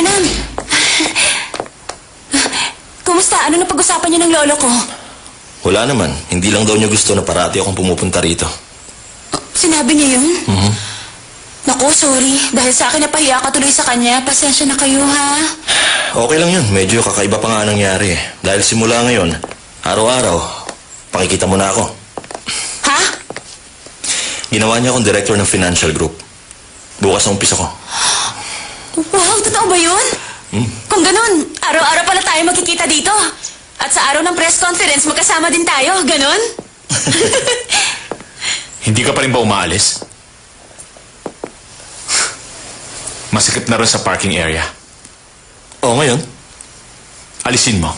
Vernon! Kumusta? Ano na pag-usapan niyo ng lolo ko? Wala naman. Hindi lang daw niya gusto na parati akong pumupunta rito. Sinabi niya yun? Naku, sorry. Dahil sa akin napahiya ka tuloy sa kanya. Pasensya na kayo, ha? Okay lang yun. Medyo kakaiba pa nga nangyari. Dahil simula ngayon, araw-araw, pakikita mo na ako. Ha? Ginawa niya akong director ng financial group. Bukas ang umpisa ko. Wow, totoo ba yun? Kung ganun, araw-araw pala tayo magkikita dito. At sa araw ng press conference, magkasama din tayo. Ganun? Hindi ka pa rin ba umaalis? Masikip na rin sa parking area. Oo, ngayon. Alisin mo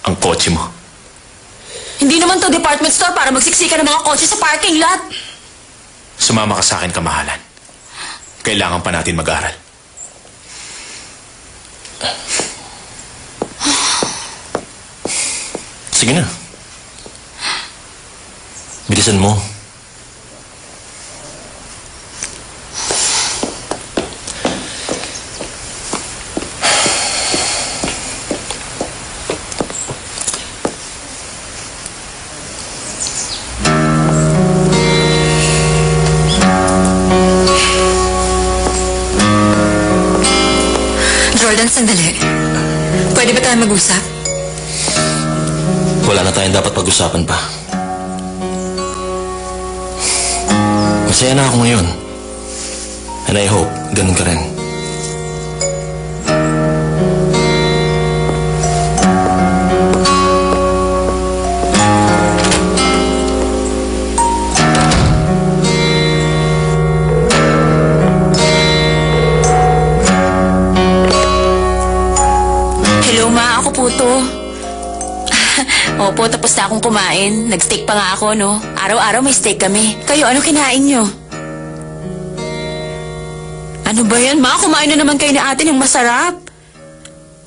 ang kotse mo. Hindi naman to department store para magsiksika ng mga kotse sa parking lot. Sumama ka sa akin, kamahalan. Kailangan pa natin mag-aral. Sige na. Bilisan mo. Jordan, sandali. Pwede ba tayo mag-usap? Wala na tayong dapat pag-usapan pa. Masaya na ako ngayon. And I hope, ganun ka rin. Hello, ma. Ako po to. Opo, tapos na akong kumain. Nag-steak pa nga ako, no? Araw-araw may steak kami. Kayo, ano kinain nyo? Ano ba yan, ma? Kumain na naman kayo ni ate ng masarap.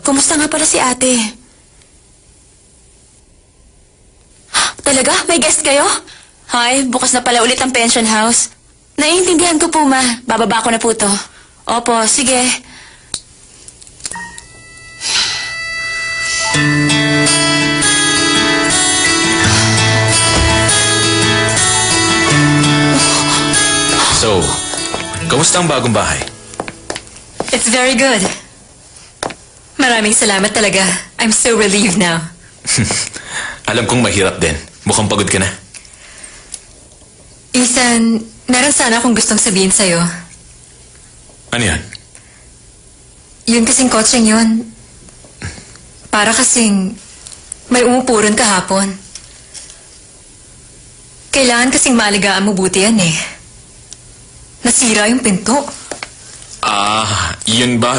Kumusta nga pala si ate? Talaga? May guest kayo? Hay, bukas na pala ulit ang pension house. Naiintindihan ko po, ma. Bababa ko na po to. Opo, sige. So, kamusta ang bagong bahay? It's very good. Maraming salamat talaga. I'm so relieved now. Alam kong mahirap din. Mukhang pagod ka na. Ethan, meron sana akong gustong sabihin sa'yo. Ano yan? Yun kasing kotseng yun. Para kasing may umupuron kahapon. Kailangan kasing maalagaan mo buti yan eh. Nasira yung pinto. Yun ba?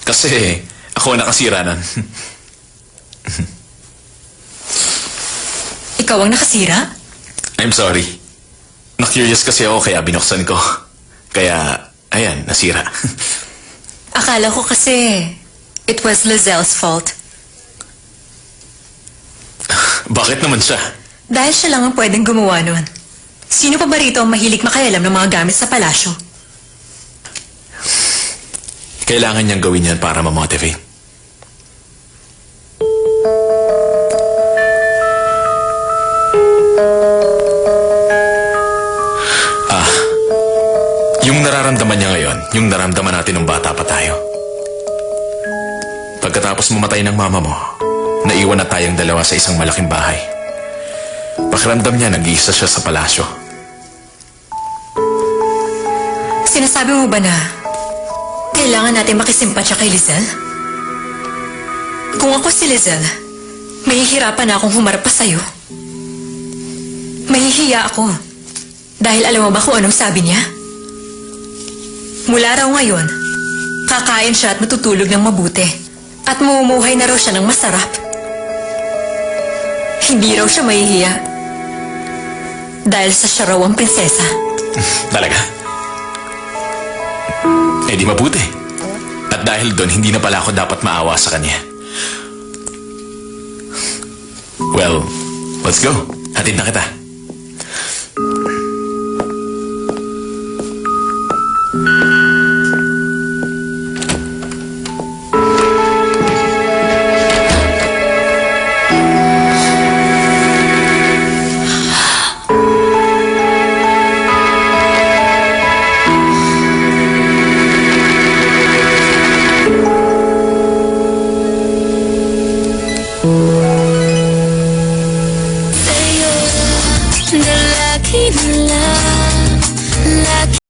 Kasi ako ang nakasira nun. Ikaw ang nakasira? I'm sorry. Na-curious kasi ako kaya binuksan ko. Kaya, ayan, nasira. Akala ko kasi it was Lizelle's fault. Bakit naman siya? Dahil siya lang ang pwedeng gumawa nun. Sino pa ba rito ang mahilig makaialam ng mga gamit sa palasyo? Kailangan niyang gawin yan para ma-motivate. Yung nararamdaman niya ngayon, yung naramdaman natin nung bata pa tayo. Pagkatapos mamatay ng mama mo, naiwan na tayong dalawa sa isang malaking bahay. Pakiramdam niya nag-iisa siya sa palasyo. Sinasabi mo ba na kailangan natin makisimpatya kay Lizelle? Kung ako si Lizelle, mahihirapan na akong humarap pa sa'yo. Mahihiya ako. Dahil alam mo ba kung anong sabi niya? Mula raw ngayon, kakain siya at matutulog ng mabuti. At mamumuhay na raw siya ng masarap. Hindi raw siya mahihiya. Dahil sa siya raw ang prinsesa. Talaga? Eh di mabuti. At dahil doon, hindi na pala ako dapat maawa sa kanya. Well, let's go. Hatid na kita.